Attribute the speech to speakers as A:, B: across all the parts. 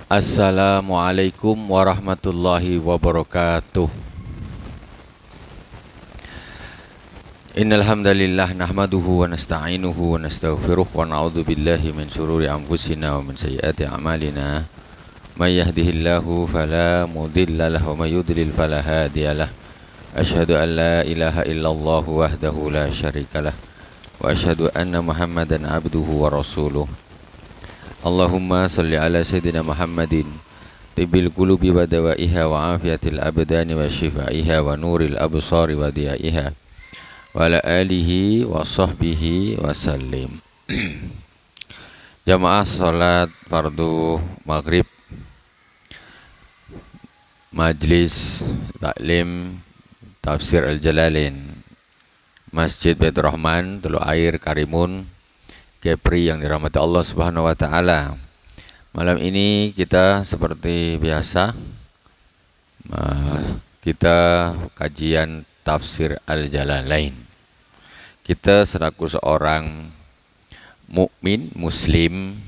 A: Assalamualaikum warahmatullahi wabarakatuh. Innal hamdalillah nahmaduhu wa nasta'inuhu wa nastaghfiruh wa na'udzu billahi min shururi anfusina wa min sayyiati a'malina. May yahdihillahu fala mudilla lahu wa may yudlil fala hadiyalah. Asyhadu an la ilaha illallah wahdahu la syarikalah wa asyhadu anna Muhammadan abduhu wa rasuluh. Allahumma salli ala sayyidina Muhammadin tibbil qulubi wa dawaiha wa afiyatil abdani wa shifaiha wa nuril absari wa diyaiha wa ala alihi wa sahbihi wa sallim. Jamaah salat fardu maghrib Majlis Taklim Tafsir Al-Jalalain Masjid Baitur Rahman Teluk Air Karimun Kepri yang dirahmati Allah Subhanahu wa taala. Malam ini kita seperti biasa kita kajian tafsir Al-Jalalain. Kita selaku seorang mukmin muslim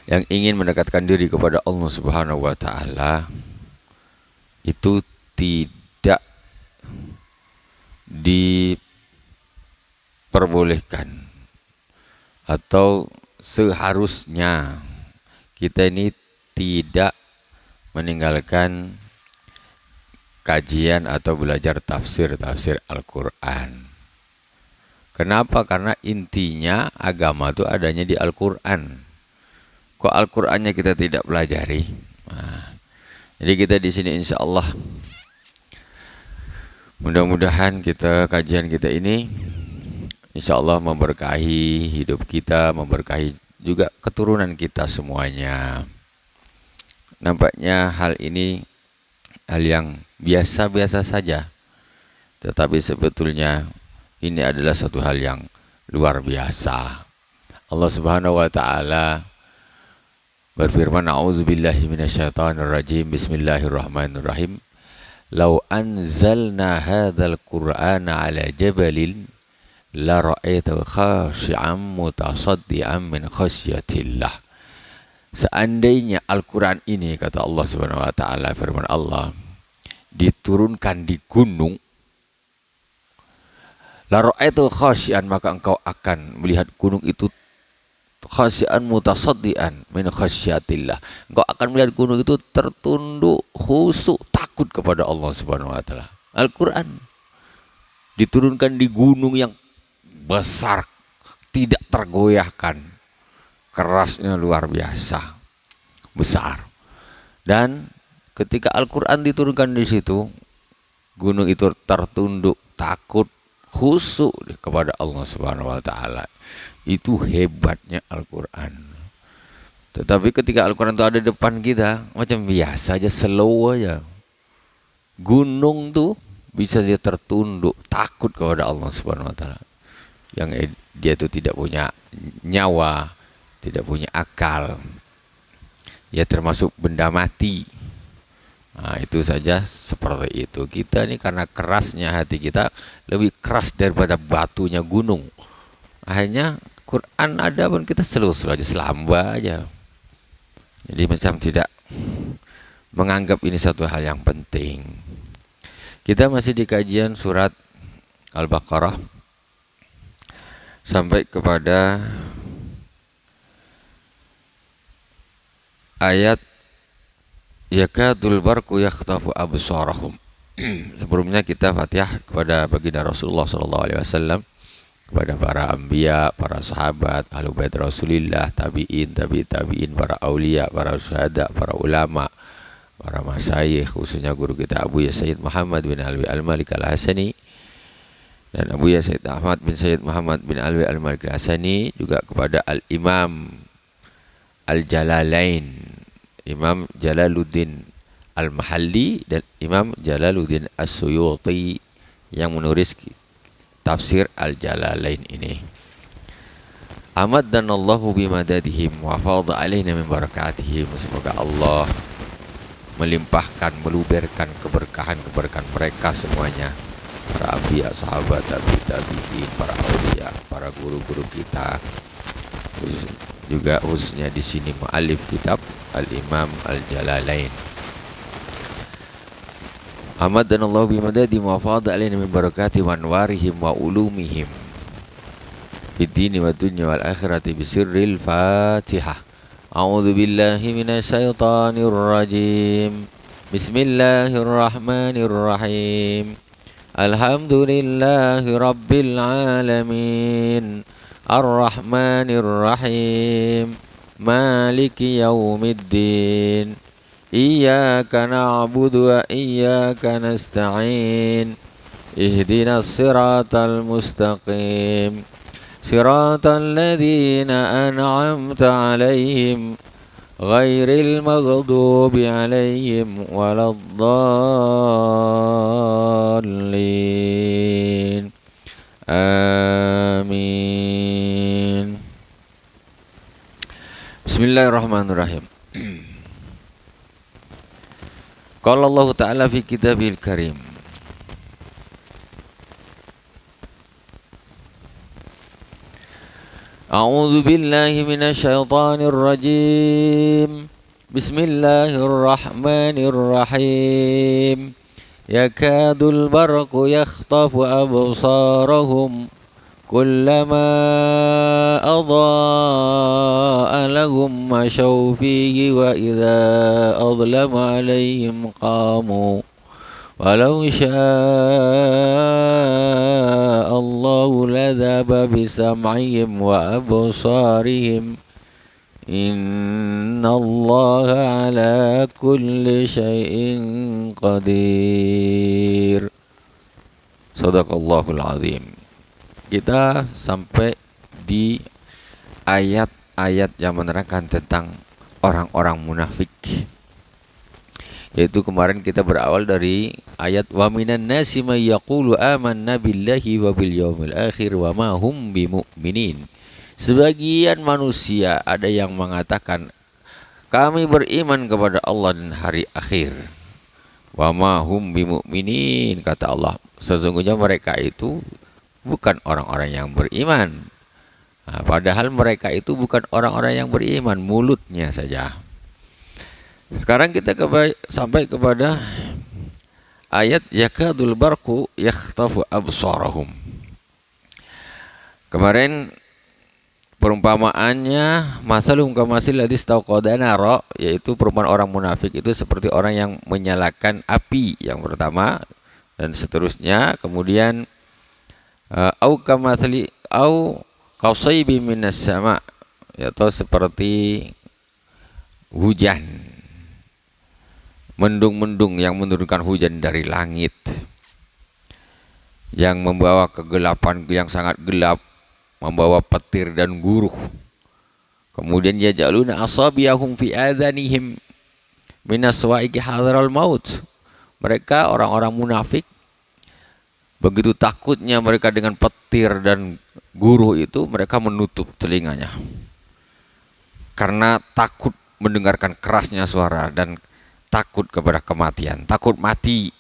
A: yang ingin mendekatkan diri kepada Allah Subhanahu wa taala itu tidak diperbolehkan atau seharusnya kita ini tidak meninggalkan kajian atau belajar tafsir Al-Quran. Kenapa? Karena intinya agama itu adanya di Al-Quran. Kok Al-Qurannya kita tidak pelajari? Jadi kita di sini insya Allah mudah-mudahan kajian kita ini insya Allah memberkahi hidup kita, memberkahi juga keturunan kita semuanya. Nampaknya hal ini hal yang biasa-biasa saja, tetapi sebetulnya ini adalah satu hal yang luar biasa. Allah Subhanahu wa taala berfirman, a'udzubillahi minasyaitonirrajim, bismillahirrahmanirrahim. Lau anzalna hadzal qur'ana 'ala jabalin la ra'aitahu khashi'an mutasaddian min khasyatillah. Seandainya Al-Quran ini, kata Allah Subhanahu wa taala, firman Allah, diturunkan di gunung, la ra'aitahu khashi'an, maka engkau akan melihat gunung itu khasyi'an mutasaddian min khasyatillah. Engkau akan melihat gunung itu tertunduk, khusyuk, takut kepada Allah Subhanahu wa taala. Al-Quran diturunkan di gunung yang besar, tidak tergoyahkan, kerasnya luar biasa, besar. Dan ketika Al-Quran diturunkan di situ, gunung itu tertunduk, takut, khusyuk kepada Allah Subhanahu wa taala. Itu hebatnya Al-Quran. Tetapi ketika Al-Quran itu ada di depan kita, macam biasa aja, slow aja. Gunung tuh bisa dia tertunduk, takut kepada Allah Subhanahu wa taala. Yang dia itu tidak punya nyawa, tidak punya akal. Ya termasuk benda mati. Nah, itu saja seperti itu. Kita ini karena kerasnya hati kita, lebih keras daripada batunya gunung. Akhirnya Quran ada pun kita selalu aja, selamba aja. Jadi macam tidak menganggap ini satu hal yang penting. Kita masih di kajian surat Al-Baqarah sampai kepada ayat yakadul barqu yakhtafu absarahum. Sebelumnya kita Fatihah kepada baginda Rasulullah sallallahu alaihi wasallam, kepada para anbiya, para sahabat, ahlu bait Rasulillah, tabi'in, tabi'in, para aulia, para syuhada, para ulama, para masyayikh, khususnya guru kita Abu Ya Sayyid Muhammad bin Alwi Al-Malik Al-Hasani dan Abu Ya Sayyid Ahmad bin Sayyid Muhammad bin Alwi Al-Malik Al-Hasani, juga kepada Al-Imam Al-Jalalain, Imam Jalaluddin Al-Mahalli dan Imam Jalaluddin As-Suyuti yang menulis tafsir Al-Jalalain ini. Amaddanallahu bimadadihim wa fadha alaina min barakatihim. Semoga Allah melimpahkan, meluberkan keberkahan mereka semuanya, para anbiya, sahabat, tabi'in, para aulia, para guru-guru kita, juga khususnya di sini muallif kitab Al-Imam Al-Jalalain. Hamadana Allah bimadadi wa fadha alaina min barakati wa anwarihim wa ulumihim fid dini wa dunya wal akhirati bisirril Fatihah. A'udzu billahi minasy syaithanir rajim. Bismillahirrahmanirrahim. Alhamdulillahi rabbil alamin. Ar-Rahmanir Rahim. Maliki yaumiddin. Iyyaka na'budu wa iyyaka nasta'in. Ihdinas siratal mustaqim. Siratal ladzina an'amta 'alaihim ghairil maghdubi 'alaihim waladdallin. Amin. Bismillahirrahmanirrahim. Qala Allah Ta'ala fi kitabil karim. A'udzu billahi minasy syaithanir rajim. Bismillahirrahmanirrahim. Yakadul barqu yakhtafu absarahum kullama adha'a lahum mashaw fihi wa idza adlama 'alaihim qamu walau syaa Allahu ladhaba bisam'ihim wa absarihim innallaha ala kulli syai'in qadir. Shadaqallahul azim. Kita sampai di ayat-ayat yang menerangkan tentang orang-orang munafik. Yaitu kemarin kita berawal dari ayat wa minan nasi may yaqulu amanna billahi wa bil yaumil akhir wa ma hum bimu'minin. Sebagian manusia ada yang mengatakan kami beriman kepada Allah dan hari akhir. Wa ma hum bimu'minin, kata Allah, sesungguhnya mereka itu bukan orang-orang yang beriman. Nah, padahal mereka itu bukan orang-orang yang beriman, mulutnya saja. Sekarang kita sampai kepada ayat yakadul barqu yakhtafu absarahum. Kemarin perumpamaannya masalum kamasil ladzi istauqada nara, yaitu perumpamaan orang munafik itu seperti orang yang menyalakan api yang pertama dan seterusnya. Kemudian au kamathli au qasaybi minas sama, atau seperti hujan, mendung-mendung yang menurunkan hujan dari langit yang membawa kegelapan yang sangat gelap, membawa petir dan guruh. Kemudian yaj'aluna asabiyahum fi adhanihim minas wa'iqi hadral maut. Mereka orang-orang munafik begitu takutnya mereka dengan petir dan guruh itu, mereka menutup telinganya karena takut mendengarkan kerasnya suara dan takut kepada kematian, takut mati.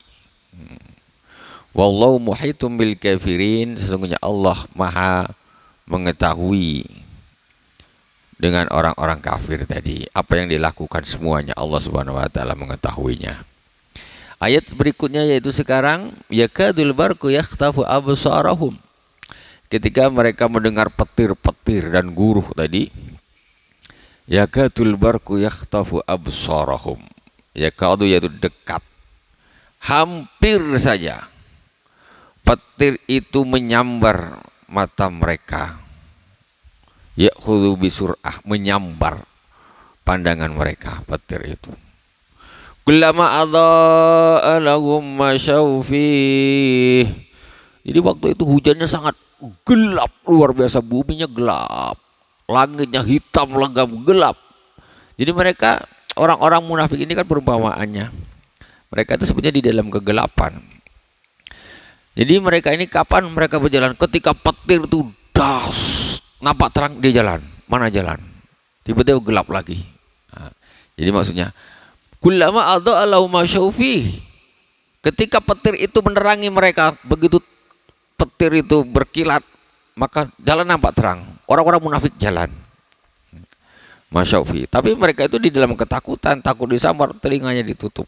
A: Wallahu muhitum bil kafirin, sesungguhnya Allah Maha mengetahui dengan orang-orang kafir tadi, apa yang dilakukan semuanya Allah Subhanahu wa taala mengetahuinya. Ayat berikutnya yaitu sekarang yakadul barqu yakhtafu absarahum. Ketika mereka mendengar petir-petir dan guruh tadi, yakadul barqu yakhtafu absarahum. Yakadu yaitu dekat, hampir saja petir itu menyambar mata mereka. Ya'khudhu bisur'ah, menyambar pandangan mereka petir itu. Kullama adha'a lahum masyaw fih. Jadi waktu itu hujannya sangat gelap, luar biasa, buminya gelap, langitnya hitam lenggam gelap. Jadi mereka, orang-orang munafik ini kan perumpamaannya, mereka itu sebenarnya di dalam kegelapan. Jadi mereka ini kapan mereka berjalan? Ketika petir itu das, nampak terang dia jalan. Mana jalan? Tiba-tiba gelap lagi. Nah, jadi maksudnya kullama adha'a lahum masyaw fih. Ketika petir itu menerangi mereka, begitu petir itu berkilat, maka jalan nampak terang. Orang-orang munafik jalan. Masyaufi. Tapi mereka itu di dalam ketakutan, takut disambar, telinganya ditutup.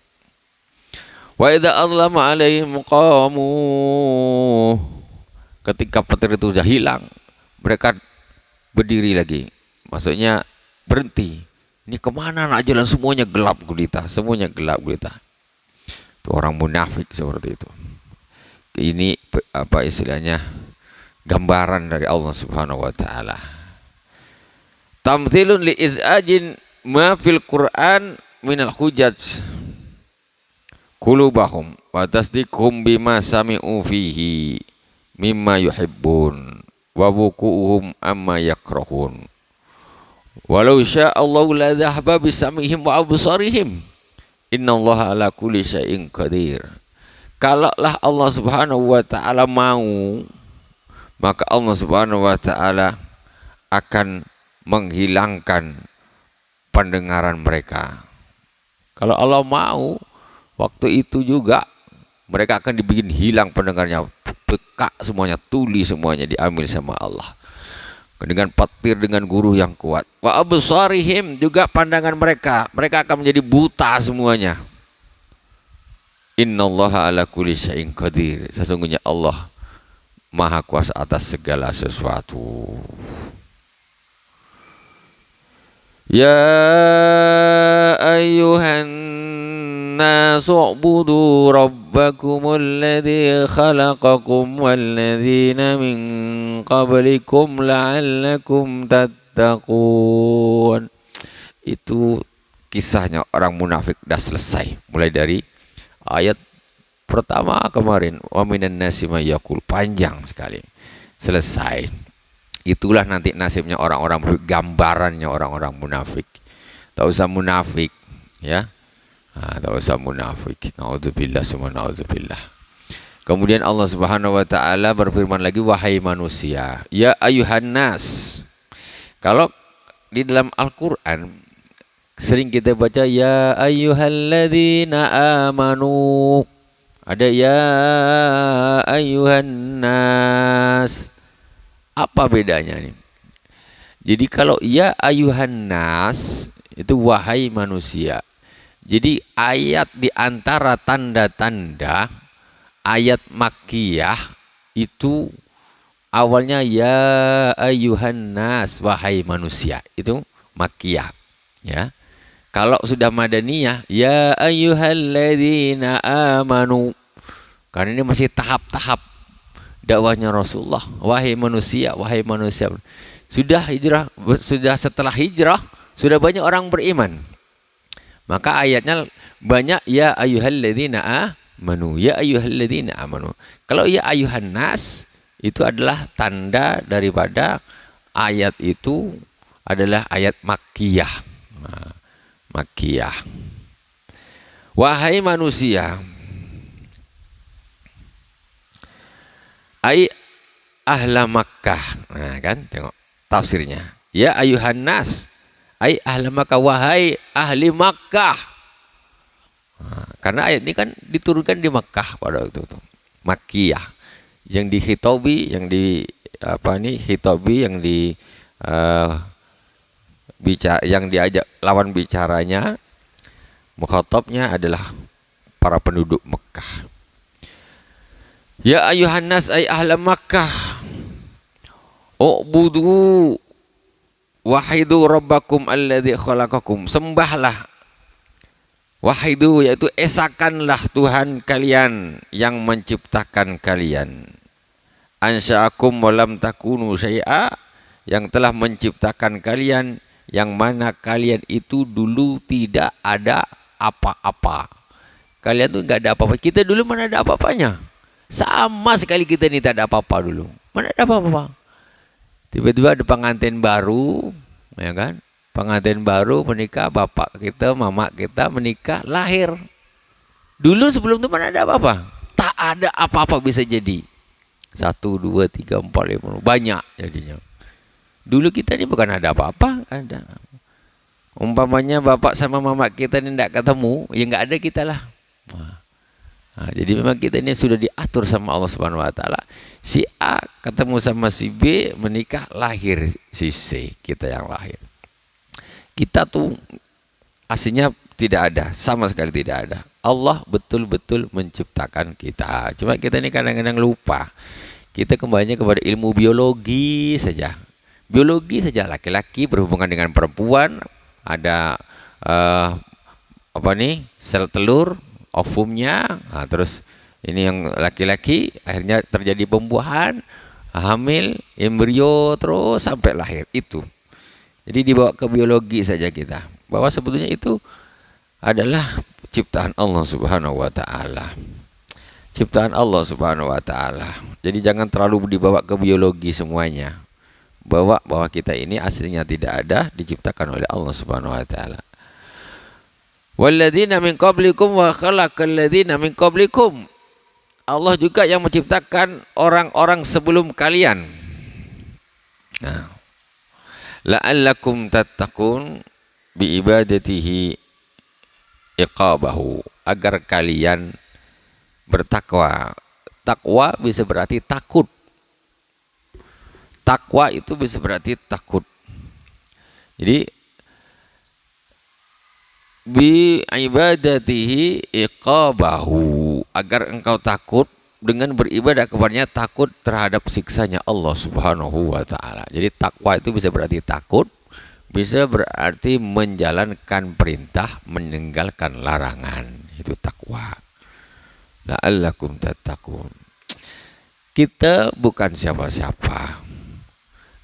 A: Wa idza adlama alaihim qamu, ketika petir itu sudah hilang, mereka berdiri lagi. Maksudnya berhenti. Ini kemana nak jalan, semuanya gelap gulita, semuanya gelap gulita. Itu orang munafik seperti itu. Ini apa istilahnya, gambaran dari Allah Subhanahu wa taala. Tamthilun li iz'ajin ma fil Qur'an minal hujaj qulubahum wa tasdiqhum bima sami'u fihi mimma yuhibbun wa wuqu'uhum amma yakrahun. Walau sya'allahu la dhahaba bisamihim wa absarihim innallaha ala kulli syai'in qadir. Kalaulah Allah Subhanahu wa taala mau, maka Allah Subhanahu wa taala akan menghilangkan pendengaran mereka. Kalau Allah mau, waktu itu juga mereka akan dibikin hilang pendengarnya, peka semuanya, tuli semuanya, diambil sama Allah. Dengan petir, dengan guru yang kuat. Wa absarihim, juga pandangan mereka, mereka akan menjadi buta semuanya. Innallaha ala kulli syai'in qadir. Sesungguhnya Allah Maha Kuasa atas segala sesuatu. Ya ayyuhan nasu ubudu rabbakumul ladzi khalaqakum walladzina min qablikum la'allakum tattaqun. Itu kisahnya orang munafik sudah selesai, mulai dari ayat pertama kemarin, wa minan nasi may yaqul, panjang sekali, selesai. Itulah nanti nasibnya orang-orang munafik, gambarannya orang-orang munafik. Tak usah munafik, ya. Tak usah munafik. Naudzubillah, semua naudzubillah. Kemudian Allah Subhanahu wa taala berfirman lagi, wahai manusia, ya ayuhan nas. Kalau di dalam Al-Qur'an sering kita baca ya ayyuhalladzina amanu. Ada ya ayyuhan nas. Apa bedanya nih? Jadi kalau ya ayuhan nas itu wahai manusia. Jadi ayat di antara tanda-tanda ayat Makkiyah itu awalnya ya ayuhan nas, wahai manusia. Itu Makkiyah, ya. Kalau sudah Madaniyah ya ayyuhalladzina amanu. Karena ini masih tahap-tahap dakwahnya Rasulullah, wahai manusia, wahai manusia. Sudah hijrah, sudah setelah hijrah, sudah banyak orang beriman. Maka ayatnya banyak ya ayyuhalladzina amanu, ya ayyuhalladzina amanu. Kalau ya ayyuhan nas itu adalah tanda daripada ayat itu adalah ayat Makkiyah. Nah, Makkiyah. Wahai manusia, ai ahla Makkah. Nah kan, tengok tafsirnya. Ya ayuhan nas, ai ahla Makkah, wahai ahli Makkah. Nah, karena ayat ini kan diturunkan di Makkah pada waktu itu. Makkiyah. Yang dihitobi, yang di apa nih? Hitobi yang di bicara, yang diajak lawan bicaranya, mukhatabnya adalah para penduduk Mekah. Ya ayuhan nas ay ahla Makkah u'budu wahidu rabbakum alladzi khalaqakum. Sembahlah, wahidu yaitu esakanlah Tuhan kalian yang menciptakan kalian. Ansya'akum wa lam takunu syai'a, yang telah menciptakan kalian yang mana kalian itu dulu tidak ada apa-apa. Kalian tuh enggak ada apa-apa. Kita dulu mana ada apa-apanya? Sama sekali kita ini tak ada apa-apa dulu. Mana ada apa-apa. Tiba-tiba ada pengantin baru, ya kan? Pengantin baru menikah, bapak kita, mama kita menikah, lahir. Dulu sebelum itu mana ada apa-apa. Tak ada apa-apa bisa jadi. 1, 2, 3, 4, 5, banyak jadinya. Dulu kita ini bukan ada apa-apa, ada. Umpamanya bapak sama mama kita ini tidak ketemu, ya nggak ada kita lah. Nah, jadi memang kita ini sudah diatur sama Allah Subhanahu wa taala. Si A ketemu sama si B, menikah, lahir si C, kita yang lahir. Kita tuh aslinya tidak ada, sama sekali tidak ada. Allah betul-betul menciptakan kita. Cuma kita ini kadang-kadang lupa. Kita kembalinya kepada ilmu biologi saja. Biologi saja, laki-laki berhubungan dengan perempuan, ada sel telur, ovumnya, terus ini yang laki-laki akhirnya terjadi pembuahan, hamil, embrio terus sampai lahir itu. Jadi dibawa ke biologi saja kita, bahwa sebetulnya itu adalah ciptaan Allah Subhanahu wa taala. Ciptaan Allah Subhanahu wa taala. Jadi jangan terlalu dibawa ke biologi semuanya. Bahwa kita ini aslinya tidak ada, diciptakan oleh Allah Subhanahu wa taala. Walladzina min qablikum wa khalaqal ladzina min qablikum. Allah juga yang menciptakan orang-orang sebelum kalian. Nah, la'allakum tattaqun bi ibadatihi iqabahu, agar kalian bertakwa. Takwa bisa berarti takut. Takwa itu bisa berarti takut. Jadi bi ibadatihi iqabahu, agar engkau takut dengan beribadah kepadanya, takut terhadap siksanya Allah Subhanahu wa taala. Jadi takwa itu bisa berarti takut, bisa berarti menjalankan perintah, meninggalkan larangan. Itu takwa. La'allakum tattaqun. Kita bukan siapa-siapa.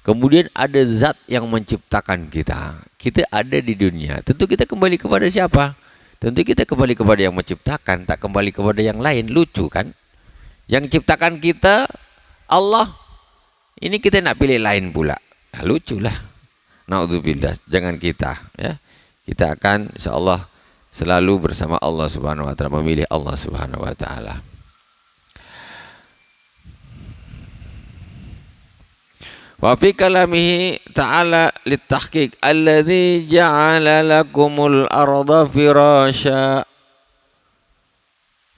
A: Kemudian ada zat yang menciptakan kita. Kita ada di dunia. Tentu kita kembali kepada siapa? Tentu kita kembali kepada yang menciptakan, tak kembali kepada yang lain. Lucu kan? Yang ciptakan kita Allah. Ini kita nak pilih lain pula. Nah, lucu lah. Na'udzubillah. Jangan kita, ya. Kita akan insyaallah selalu bersama Allah Subhanahu wa taala, memilih Allah Subhanahu wa taala. Wa fi kalamihi ta'ala litahqiq alladzi ja'ala lakumul arda firasya,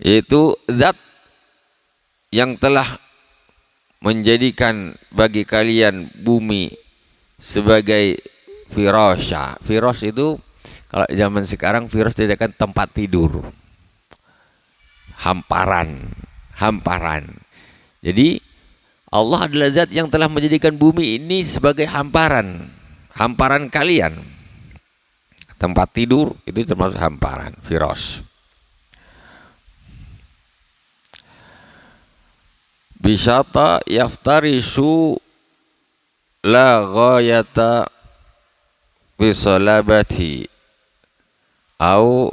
A: yaitu zat yang telah menjadikan bagi kalian bumi sebagai firasya. Firas itu kalau zaman sekarang virus tidak kan tempat tidur, hamparan. Jadi Allah adalah zat yang telah menjadikan bumi ini sebagai hamparan kalian. Tempat tidur itu termasuk hamparan, firas. Bisyata yaftarisu la ghayata bisalabati au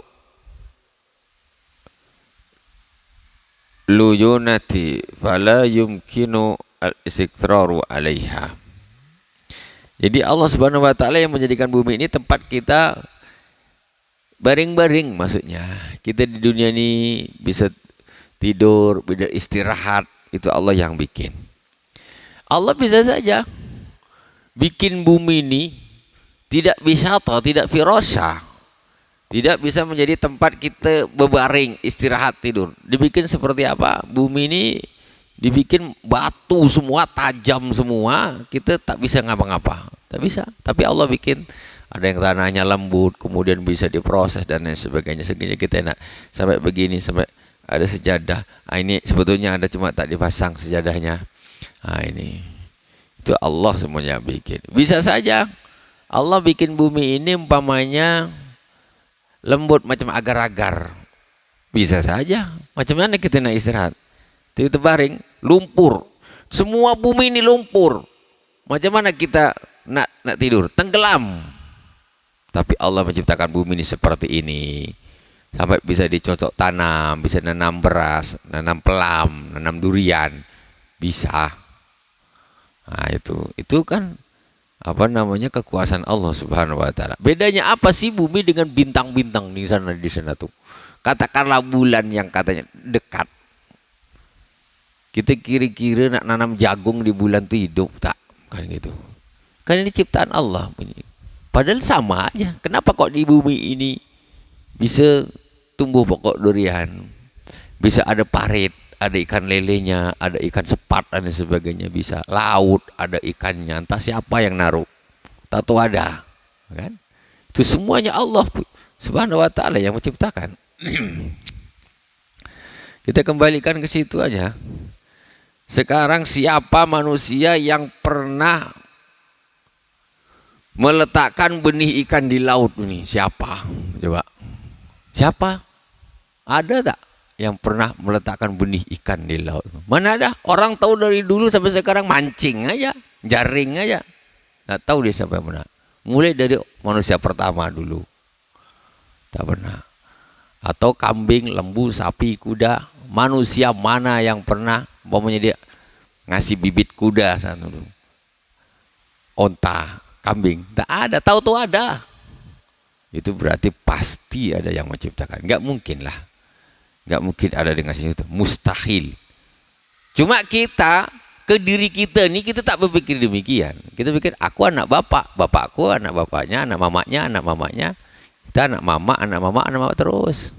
A: luyunati fala yumkinu al-istiqraru alaiha. Jadi Allah Subhanahu wa taala yang menjadikan bumi ini tempat kita baring-baring, maksudnya kita di dunia ini bisa tidur, bisa istirahat, itu Allah yang bikin. Allah bisa saja bikin bumi ini tidak wisata, tidak firasya, tidak bisa menjadi tempat kita berbaring, istirahat, tidur. Dibikin seperti apa? Bumi ini dibikin batu semua, tajam semua, kita tak bisa ngapa-ngapa, tak bisa. Tapi Allah bikin, ada yang tanahnya lembut, kemudian bisa diproses dan lain sebagainya. Sehingga kita nak sampai begini, sampai ada sejadah. Ini sebetulnya ada, cuma tak dipasang sejadahnya. Ini itu Allah semuanya bikin. Bisa saja Allah bikin bumi ini umpamanya lembut macam agar-agar, bisa saja. Macam mana kita nak istirahat? Kita baring, lumpur, semua bumi ini lumpur. Macam mana kita nak tidur? Tenggelam. Tapi Allah menciptakan bumi ini seperti ini, sampai bisa dicocok tanam, bisa nanam beras, nanam pelam, nanam durian, bisa. Nah itu kan apa namanya, kekuasaan Allah Subhanahu wa taala. Bedanya apa sih bumi dengan bintang-bintang di sana tuh? Katakanlah bulan yang katanya dekat. Kita kira-kira nak nanam jagung di bulan itu hidup tak? Kan gitu. Kan ini ciptaan Allah. Padahal sama aja. Kenapa kok di bumi ini bisa tumbuh pokok durian, bisa ada parit, ada ikan lelenya, ada ikan sepat dan sebagainya, bisa laut ada ikannya, entah siapa yang naruh, tahu ada kan? Itu semuanya Allah Subhanahu wa taala yang menciptakan. Kita kembalikan ke situ aja. Sekarang siapa manusia yang pernah meletakkan benih ikan di laut ini? Siapa? Coba. Siapa? Ada tak yang pernah meletakkan benih ikan di laut? Mana ada? Orang tahu dari dulu sampai sekarang mancing aja, jaring aja. Nggak tahu dia siapa yang pernah. Mulai dari manusia pertama dulu. Tak pernah. Atau kambing, lembu, sapi, kuda. Manusia mana yang pernah, umpamanya dia ngasih bibit kuda sana dulu. Onta, kambing. Tak ada, tahu-tahu ada. Itu berarti pasti ada yang menciptakan. Nggak mungkin lah. Nggak mungkin ada dengan situ. Mustahil. Cuma kita, ke diri kita nih, kita tak berpikir demikian. Kita pikir, aku anak bapak, bapakku anak bapaknya, anak mamanya, kita anak mama terus.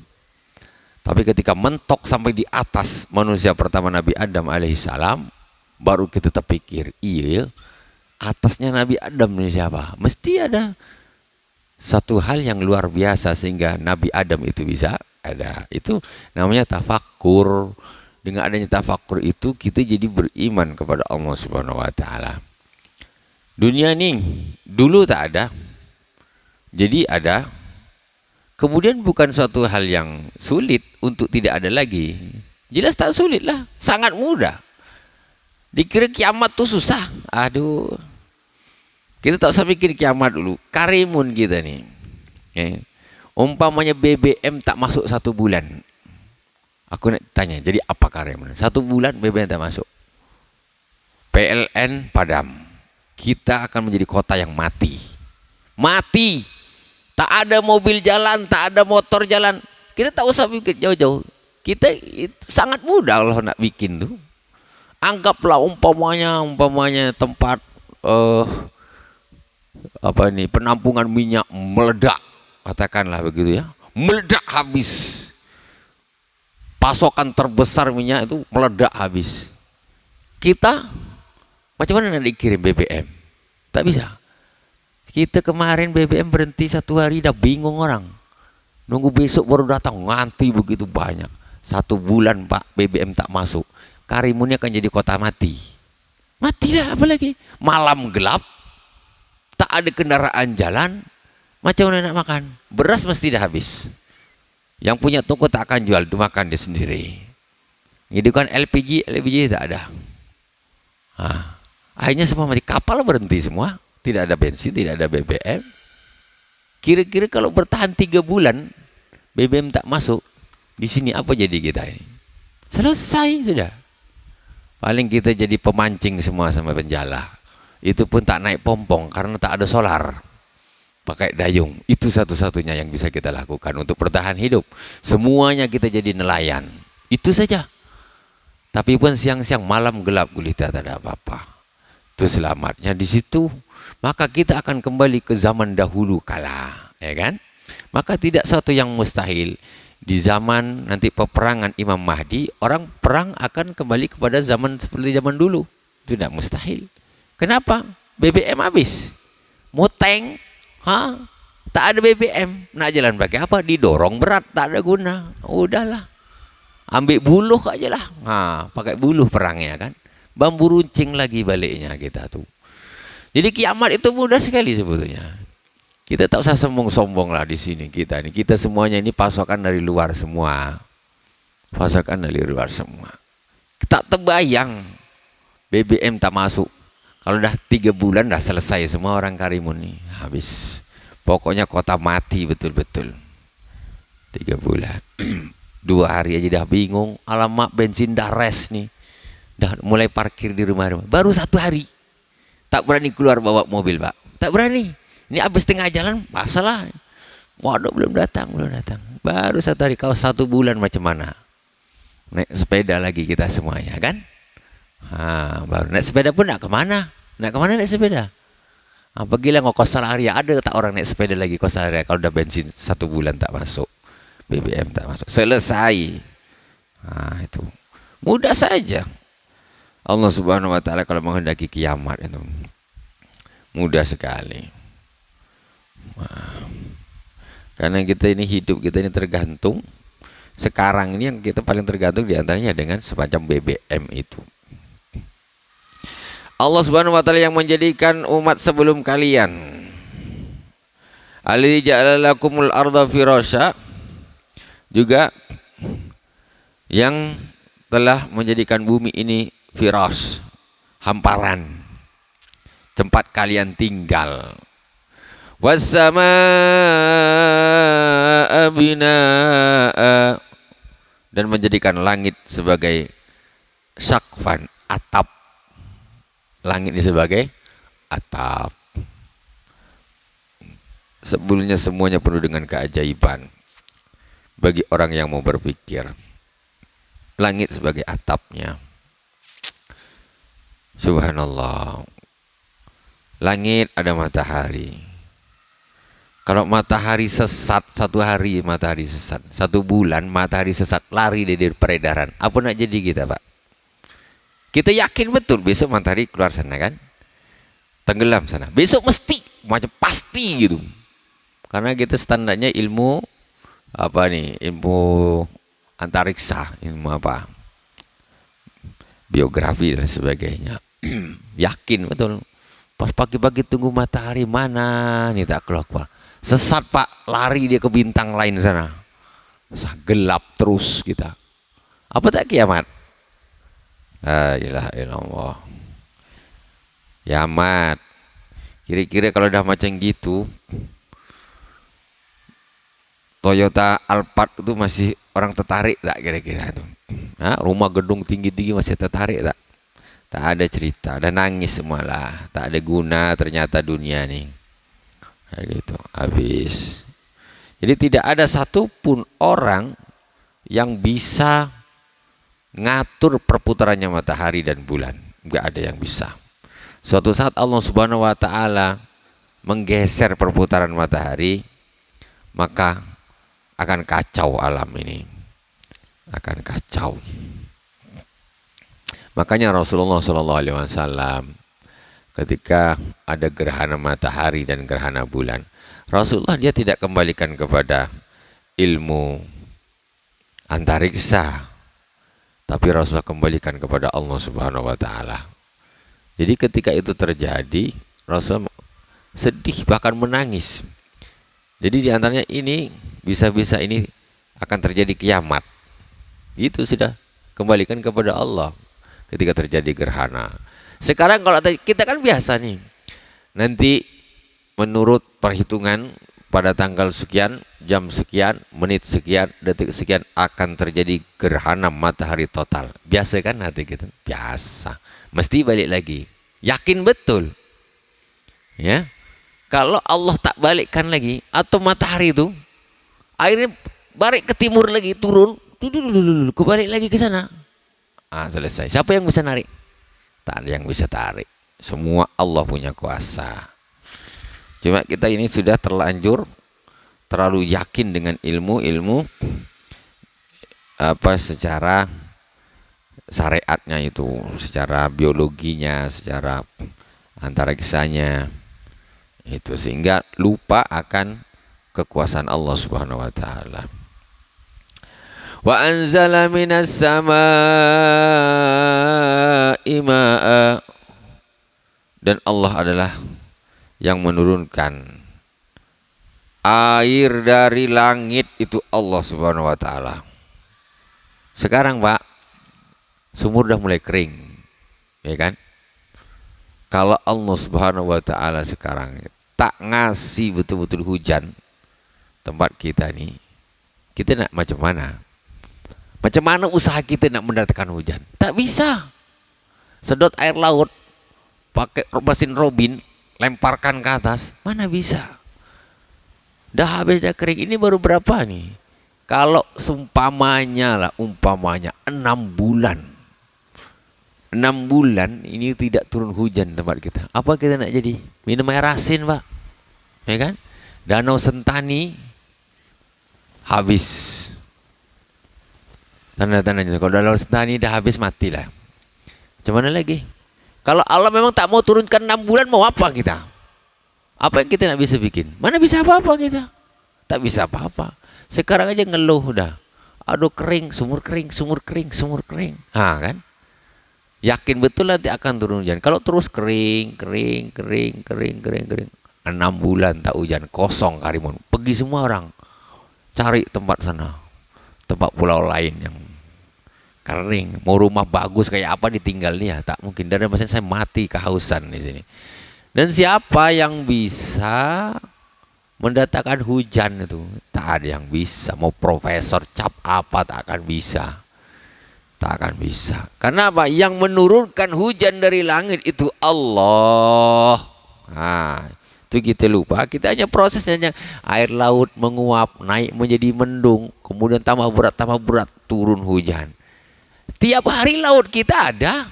A: Tapi ketika mentok sampai di atas manusia pertama Nabi Adam alaihissalam, baru kita terpikir, iya, atasnya Nabi Adam ini siapa? Mesti ada satu hal yang luar biasa sehingga Nabi Adam itu bisa ada. Itu namanya tafakkur. Dengan adanya tafakkur itu kita jadi beriman kepada Allah Subhanahu wa taala. Dunia ini dulu tak ada. Jadi ada. Kemudian bukan suatu hal yang sulit untuk tidak ada lagi. Jelas tak sulit lah, sangat mudah. Dikira kiamat tuh susah. Aduh. Kita tak usah pikir kiamat dulu. Karimun kita nih. Umpamanya BBM tak masuk 1 bulan. Aku nak tanya, jadi apa Karimun? 1 bulan BBM tak masuk. PLN padam. Kita akan menjadi kota yang mati. Mati. Tak ada mobil jalan, tak ada motor jalan. Kita tak usah pikir jauh-jauh. Kita sangat mudah Allah nak bikin tuh. Anggaplah umpamanya tempat penampungan minyak meledak, katakanlah begitu ya, meledak habis. Pasokan terbesar minyak itu meledak habis. Kita macam mana nak dikirim BBM? Tak bisa. Kita kemarin BBM berhenti 1 hari, dah bingung orang. Nunggu besok baru datang, nganti begitu banyak. 1 bulan Pak BBM tak masuk. Karimun akan jadi kota mati. Matilah apalagi. Malam gelap, tak ada kendaraan jalan. Macam mana nak makan? Beras mesti dah habis. Yang punya toko tak akan jual, dimakan dia sendiri. Hidupkan LPG tak ada. Akhirnya semua mati. Kapal berhenti semua. Tidak ada bensin, tidak ada BBM. Kira-kira kalau bertahan 3 bulan, BBM tak masuk, di sini apa jadi kita ini? Selesai sudah. Paling kita jadi pemancing semua sama penjala. Itu pun tak naik pompong karena tak ada solar. Pakai dayung. Itu satu-satunya yang bisa kita lakukan untuk bertahan hidup. Semuanya kita jadi nelayan. Itu saja. Tapi pun siang-siang malam gelap gulita tak ada apa-apa. Itu selamatnya di situ. Maka kita akan kembali ke zaman dahulu kala, ya kan? Maka tidak satu yang mustahil. Di zaman nanti peperangan Imam Mahdi, orang perang akan kembali kepada zaman seperti zaman dulu. Itu tidak mustahil. Kenapa? BBM habis. Mau tank, tak ada BBM. Nak jalan pakai apa? Didorong berat, tak ada guna. Udahlah. Ambil buluh aja lah. Pakai buluh perangnya kan. Bambu runcing lagi baliknya kita tuh. Jadi kiamat itu mudah sekali sebetulnya. Kita tak usah sombong-sombong lah di sini kita ini. Kita semuanya ini pasokan dari luar semua. Pasokan dari luar semua. Tak terbayang BBM tak masuk. Kalau dah 3 bulan dah selesai semua orang Karimun ini. Habis. Pokoknya kota mati betul-betul. 3 bulan. 2 hari aja dah bingung. Alamak bensin dah res nih. Dah mulai parkir di rumah-rumah. Baru 1 hari. Tak berani keluar bawa mobil Pak. Tak berani. Ini habis tengah jalan masalah. Waduh belum datang. Baru 1 hari. Kau 1 bulan macam mana? Naik sepeda lagi kita semuanya kan? Baru naik sepeda pun nak kemana? Nak kemana naik sepeda? Pergilah ke Coastal Area. Ada tak orang naik sepeda lagi Coastal Area kalau udah bensin 1 bulan tak masuk, BBM tak masuk, selesai. Itu mudah saja. Allah Subhanahu wa taala kalau menghendaki kiamat itu mudah sekali. Karena kita ini hidup kita ini tergantung. Sekarang ini yang kita paling tergantung diantaranya dengan semacam BBM itu. Allah Subhanahu wa taala yang menjadikan umat sebelum kalian. Alladzi ja'ala lakumul arda firasya, juga yang telah menjadikan bumi ini firas, hamparan, tempat kalian tinggal. Wassamaa binaa, dan menjadikan langit sebagai sakfan, atap. Langit ini sebagai atap. Sebelumnya semuanya penuh dengan keajaiban bagi orang yang mau berpikir. Langit sebagai atapnya. Subhanallah. Langit ada matahari. Kalau matahari sesat, satu hari matahari sesat, satu bulan matahari sesat, lari dari peredaran, apa nak jadi kita, Pak? Kita yakin betul besok matahari keluar sana kan, tenggelam sana, besok mesti, macam pasti gitu. Karena kita standarnya ilmu apa nih, ilmu antariksa, ilmu apa, biografi dan sebagainya. Yakin betul. Pas pagi-pagi tunggu matahari, mana nih tak keluar, sesat Pak, lari dia ke bintang lain sana, gelap terus kita. Apa tak kiamat? La ilaha illallah. Kiamat. Kira-kira kalau udah macam gitu, Toyota Alphard itu masih orang tertarik tak kira-kira itu? Rumah gedung tinggi-tinggi masih tertarik tak? Tak ada cerita, ada nangis semalah, tak ada guna ternyata dunia nih. Kayak gitu, habis. Jadi tidak ada satupun orang yang bisa ngatur perputarannya matahari dan bulan, nggak ada yang bisa. Suatu saat Allah Subhanahu wa taala menggeser perputaran matahari, maka akan kacau alam ini, akan kacau. Makanya Rasulullah SAW ketika ada gerhana matahari dan gerhana bulan, Rasulullah dia tidak kembalikan kepada ilmu antariksa, tapi Rasulullah kembalikan kepada Allah Subhanahu wa taala. Jadi ketika itu terjadi, Rasulullah sedih bahkan menangis. Jadi diantaranya ini bisa-bisa ini akan terjadi kiamat. Itu sudah kembalikan kepada Allah ketika terjadi gerhana. Sekarang kalau kita kan biasa nih, nanti menurut perhitungan pada tanggal sekian, jam sekian, menit sekian, detik sekian akan terjadi gerhana matahari total. Biasa kan hati kita? Biasa. Mesti balik lagi. Yakin betul. Ya. Kalau Allah tak balikkan lagi, atau matahari itu akhirnya balik ke timur lagi, turun, kembali lagi ke sana. Selesai. Siapa yang bisa narik? Tak ada yang bisa tarik. Semua Allah punya kuasa. Cuma kita ini sudah terlanjur terlalu yakin dengan ilmu apa secara syariatnya itu, secara biologinya, secara antariksanya itu, sehingga lupa akan kekuasaan Allah Subhanahu wa taala. Wa anzala minas samaa'i maa'a, dan Allah adalah yang menurunkan air dari langit, itu Allah Subhanahu wa taala. Sekarang Pak, sumur udah mulai kering, ya kan? Kalau Allah Subhanahu wa taala sekarang tak ngasih betul-betul hujan tempat kita nih, kita nak macam mana? Macam mana usaha kita nak mendatangkan hujan? Tak bisa. Sedot air laut, pakai mesin robin, lemparkan ke atas, mana bisa? Dah habis, dah kering. Ini baru berapa nih? Kalau seumpamanya 6 bulan. 6 bulan ini tidak turun hujan tempat kita. Apa kita nak jadi? Minum air asin, Pak. Ya kan? Danau Sentani habis. Tanda-tandanya kalau Danau Sentani dah habis, matilah. Macam mana lagi? Kalau Allah memang tak mau turunkan 6 bulan, mau apa kita? Apa yang kita nak bisa bikin? Mana bisa apa-apa kita? tak bisa apa-apa. Sekarang aja ngeluh udah. Aduh kering, sumur kering, sumur kering, sumur kering. Kan? Yakin betul nanti akan turun hujan. Kalau terus kering, kering, kering, kering, kering, kering. 6 bulan tak hujan, kosong Karimun. Pergi semua orang cari tempat sana, tempat pulau lain yang kering. Mau rumah bagus kayak apa ditinggal nih ya, tak mungkin. Dan maksudnya saya mati kehausan di sini. Dan siapa yang bisa mendatangkan hujan itu? Tak ada yang bisa. Mau profesor cap apa tak akan bisa. Tak akan bisa. Karena apa? Yang menurunkan hujan dari langit itu Allah. Itu kita lupa. Kita hanya prosesnya, air laut menguap, naik menjadi mendung, kemudian tambah berat, turun hujan. Tiap hari laut kita ada,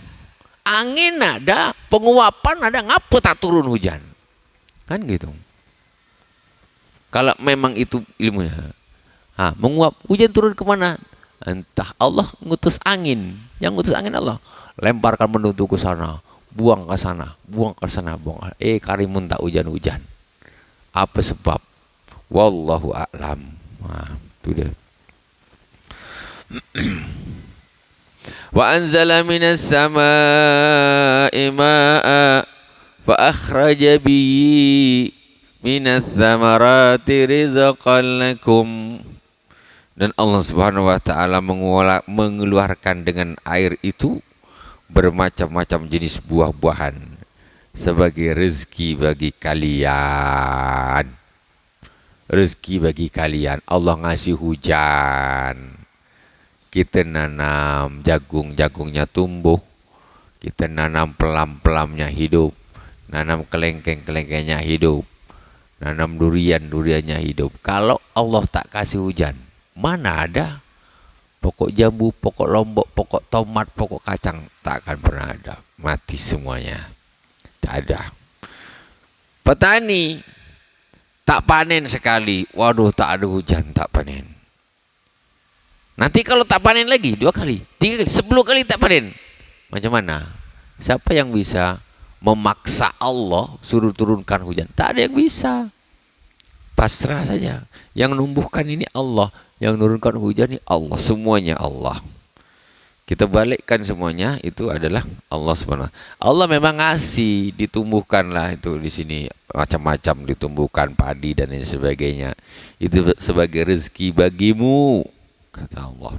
A: angin ada, penguapan ada, ngapa tak turun hujan? Kan gitu. Kalau memang itu ilmunya, menguap, hujan turun kemana? Entah, Allah ngutus angin. Yang ngutus angin Allah. Lemparkan mendung ke sana, buang ke sana, buang ke sana, buang. Karimun tak hujan-hujan. Apa sebab? Wallahu a'lam. Itu dia. Wa anzala minas samaa'i maa'a fa akhraja bihi minas thamarati rizqan lakum. Dan Allah Subhanahu wa taala mengeluarkan dengan air itu bermacam-macam jenis buah-buahan sebagai rezeki bagi kalian. Rezeki bagi kalian. Allah ngasih hujan. Kita nanam jagung, jagungnya tumbuh. Kita nanam pelam-pelamnya hidup. Nanam kelengkeng, kelengkengnya hidup. Nanam durian, duriannya hidup. Kalau Allah tak kasih hujan, mana ada pokok jambu, pokok lombok, pokok tomat, pokok kacang, tak akan pernah ada. Mati semuanya. Tak ada. Petani tak panen sekali. Waduh, tak ada hujan, tak panen. Nanti kalau tak panen lagi 2 kali, 3 kali, 10 kali tak panen. Macam mana? Siapa yang bisa memaksa Allah suruh turunkan hujan? Tak ada yang bisa. Pasrah saja. Yang numbuhkan ini Allah, yang menurunkan hujan ini Allah, semuanya Allah. Kita balikkan semuanya, itu adalah Allah Subhanahu. Allah memang ngasih, ditumbuhkanlah itu di sini macam-macam, ditumbuhkan padi dan lain sebagainya. Itu sebagai rezeki bagimu, kata Allah.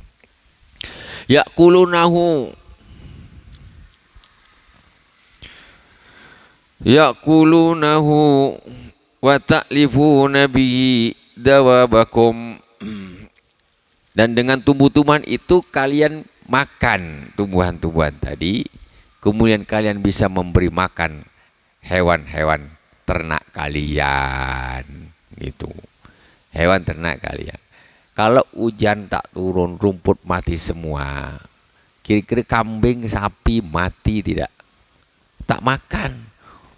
A: Ya'kulunahu wa ta'lifuna bihi dawabakum. Dan dengan tumbuh-tumbuhan itu kalian makan tumbuhan-tumbuhan tadi, kemudian kalian bisa memberi makan hewan-hewan ternak kalian, gitu. Hewan ternak kalian. Kalau hujan tak turun, rumput mati semua. Kira-kira kambing, sapi mati tidak? Tak makan,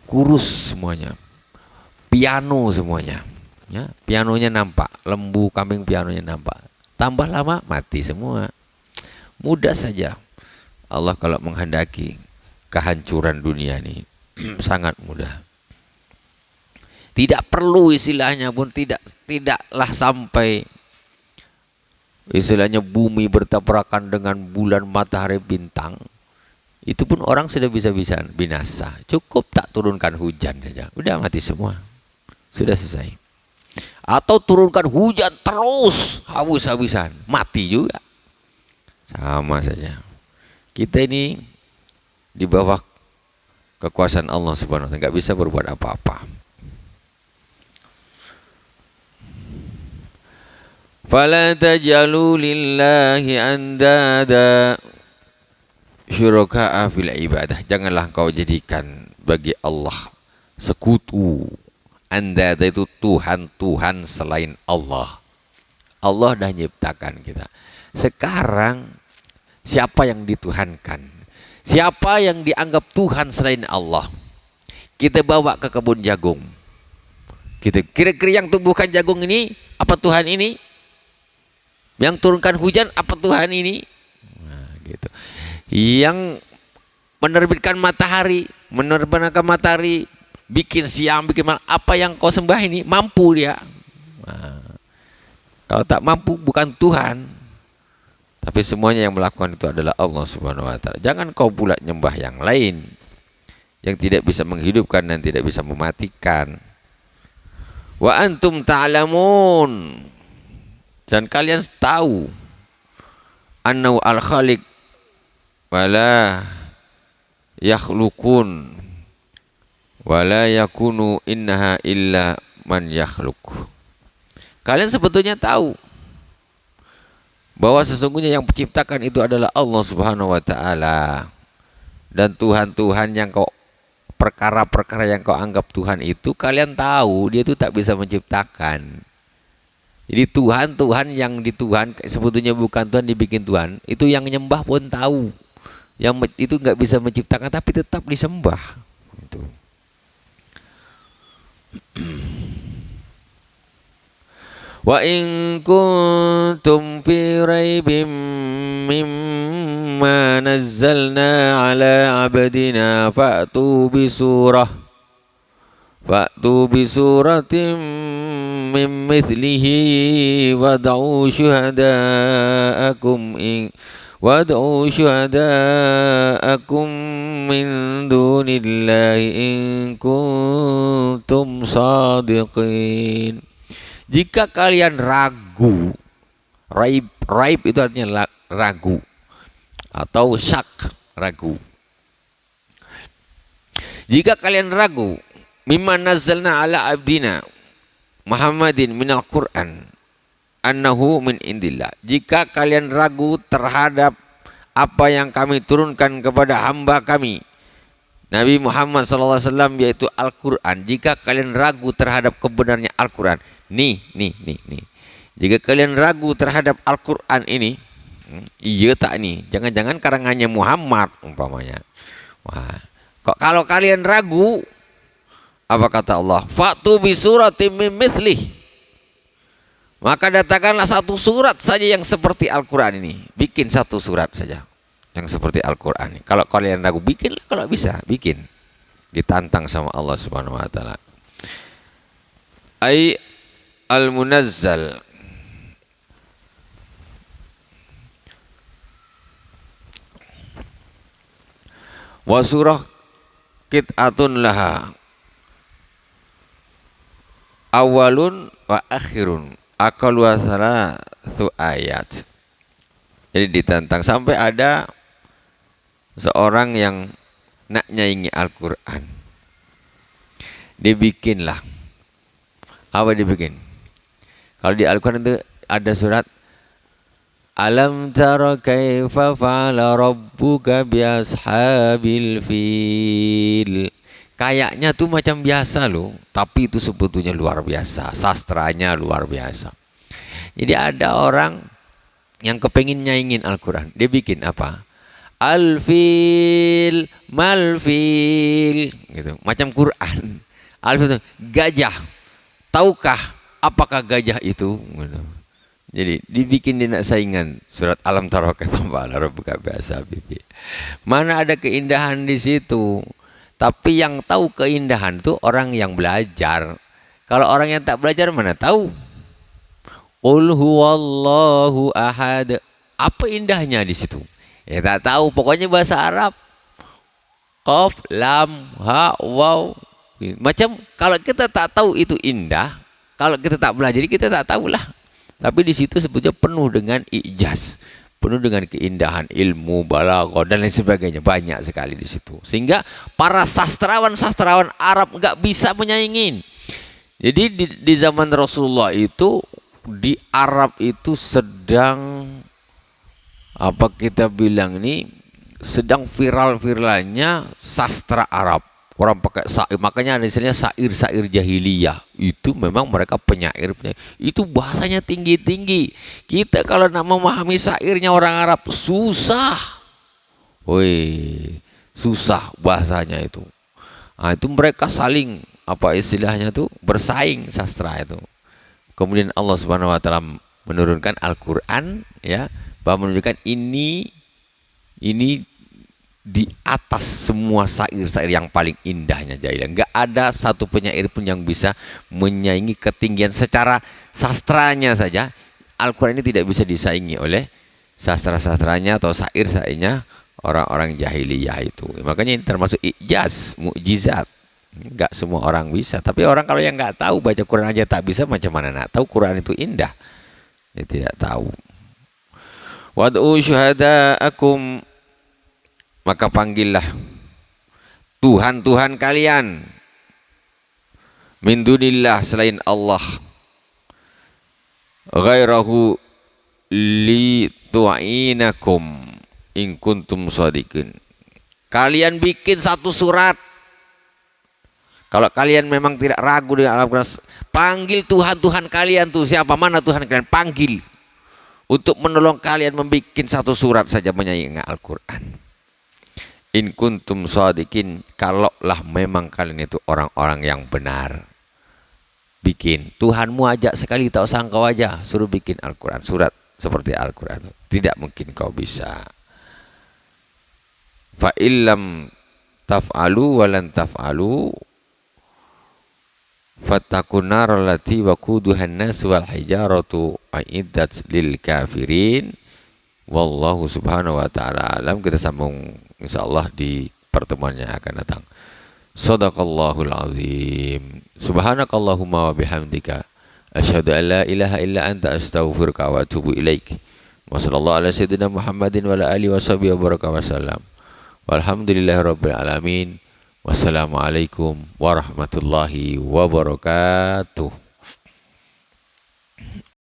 A: kurus semuanya. Piano semuanya. Ya, pianonya nampak, lembu, kambing, pianonya nampak. Tambah lama mati semua. Mudah saja Allah kalau menghendaki kehancuran dunia ini sangat mudah. Tidak perlu istilahnya pun tidaklah sampai istilahnya bumi bertabrakan dengan bulan, matahari, bintang. Itu pun orang sudah bisa-bisa binasa. Cukup tak turunkan hujan saja, udah mati semua. Sudah selesai. Atau turunkan hujan terus habis-habisan, mati juga. Sama saja. Kita ini di bawah kekuasaan Allah Subhanahu wa taala, nggak bisa berbuat apa-apa. Fala tajalu lillahi andada syuraka'a fil ibadah. Janganlah kau jadikan bagi Allah sekutu. Andada itu Tuhan-Tuhan selain Allah. Allah dah menciptakan kita. Sekarang siapa yang dituhankan? Siapa yang dianggap Tuhan selain Allah? Kita bawa ke kebun jagung. Kita kira-kira yang tumbuhkan jagung ini apa Tuhan ini? Yang turunkan hujan apa Tuhan ini? Nah, gitu. Yang menerbitkan matahari, bikin siang, bikin malam, apa yang kau sembah ini mampu dia. Nah, Kalau tak mampu bukan Tuhan, tapi semuanya yang melakukan itu adalah Allah Subhanahu wa taala. Jangan kau pula nyembah yang lain yang tidak bisa menghidupkan dan tidak bisa mematikan. Wa antum ta'lamun, dan kalian tahu annahu al-khaliq wala yakhluqun wala yakunu innaha illa man yakhluq. Kalian sebetulnya tahu bahwa sesungguhnya yang menciptakan itu adalah Allah Subhanahu wa taala. Dan Tuhan-Tuhan yang kau perkara-perkara yang kau anggap Tuhan itu kalian tahu dia itu tak bisa menciptakan. Jadi Tuhan-Tuhan yang dituhan sebetulnya bukan Tuhan dibikin Tuhan. Itu yang nyembah pun tahu. Yang itu nggak bisa menciptakan tapi tetap disembah. Itu. Wa in kuntum fi raibim mimma nazzalna ala abdina fa'tu bisuratin min mithlihi wad'u syuhada'akum min dunillahi in kuntum sadiqin. Jika kalian ragu, raib itu artinya ragu atau syak, ragu. Jika kalian ragu, mimma nazzalna ala abdina Muhammadin minal Qur'an annahu min indillah. Jika kalian ragu terhadap apa yang kami turunkan kepada hamba kami Nabi Muhammad SAW, yaitu Al-Quran. Jika kalian ragu terhadap kebenarnya Al-Quran, nih. Jika kalian ragu terhadap Al-Quran ini, iya tak nih? Jangan-jangan karangannya Muhammad umpamanya. Wah, kok kalau kalian ragu, apa kata Allah? Fa'tu bi suratim min mithlih. Maka datangkanlah satu surat saja yang seperti Al-Quran ini. Bikin satu surat saja yang seperti Al-Quran ini. Kalau kalian ragu, bikinlah. Kalau bisa, bikin. Ditantang sama Allah Subhanahu wa taala. Ai al-munazzal, wa surah qit'atun laha awalun wa akhirun aqallu thalathu ayat. Jadi ditantang sampai ada seorang yang nak nyaingi Al-Quran, dibikinlah. Apa dibikin? Kalau di Al-Quran itu ada surat Alam tara kaifa fa'ala rabbuka bi ashabil fil. Kayaknya tuh macam biasa loh, tapi itu sebetulnya luar biasa, sastranya luar biasa. Jadi ada orang yang kepengin nyaingin Al-Quran, dia bikin apa? Al-fil, mal-fil, gitu. Macam Quran. Al-fil, gajah. Tahukah apakah gajah itu? Gitu. Jadi dibikin dia nak saingan surat Alam tara kaifa fa'ala rabbuka bi ashabil fil. Mana ada keindahan di situ? Tapi yang tahu keindahan itu orang yang belajar. Kalau orang yang tak belajar mana tahu? Qul huwallahu ahad. Apa indahnya di situ? Ya tak tahu, pokoknya bahasa Arab. Qaf, lam, ha, waw. Macam kalau kita tak tahu itu indah, kalau kita tak belajar kita tak tahulah. Tapi di situ sebetulnya penuh dengan ijaz, penuh dengan keindahan, ilmu, balaghah dan lain sebagainya, banyak sekali di situ. Sehingga para sastrawan Arab nggak bisa menyaingin. Jadi di zaman Rasulullah itu di Arab itu sedang apa kita bilang ini sedang viral-viralnya sastra Arab. Orang pakai syair, makanya ada istilahnya syair-syair jahiliyah. Itu memang mereka penyair. Itu bahasanya tinggi-tinggi. Kita kalau nak memahami syairnya orang Arab susah. Woi, susah bahasanya itu. Nah, itu mereka saling apa istilahnya tuh bersaing sastra itu. Kemudian Allah Subhanahu wa taala menurunkan Al-Qur'an ya, bahwa menunjukkan ini di atas semua syair-syair yang paling indahnya jahiliyah. Enggak ada satu penyair pun yang bisa menyaingi ketinggian secara sastranya saja. Al-Quran ini tidak bisa disaingi oleh sastra-sastranya atau syair-syairnya orang-orang jahiliyah itu. Makanya ini termasuk ijaz, mukjizat. Enggak semua orang bisa. Tapi orang kalau yang nggak tahu baca Quran aja tak bisa, macam mana nak tahu Quran itu indah? Dia tidak tahu. Wad'u syuhada'akum, maka panggillah Tuhan-Tuhan kalian min dunillah, selain Allah, ghairahu li tu'inakum in kuntum shadiqin. Kalian bikin satu surat. Kalau kalian memang tidak ragu dengan Al-Quran, panggil Tuhan-Tuhan kalian tuh. Siapa, mana Tuhan kalian? Panggil untuk menolong kalian membuat satu surat saja menyaingi Al-Quran. In kuntum shadiqin, kalaulah memang kalian itu orang-orang yang benar. Bikin. Tuhanmu ajak sekali, tak usah engkau aja, suruh bikin Al-Quran, surat seperti Al-Quran. Tidak mungkin kau bisa. Fa illam taf'alu walan taf'alu fattaqun nar allati waquduhan nas wal hijaratu a'iddat lil kafirin. Wallahu subhanahu wa ta'ala alam. Kita sambung insyaallah di pertemuan yang akan datang. Shadaqallahul azim. Subhanakallahumma wa bihamdika asyhadu an la ilaha illa anta astaghfiruka wa atubu ilaik. Wa sallallahu ala sayyidina Muhammadin wa ala alihi washabihi wa baraka wasallam. Walhamdulillahirabbil alamin. Wassalamualaikum warahmatullahi wabarakatuh.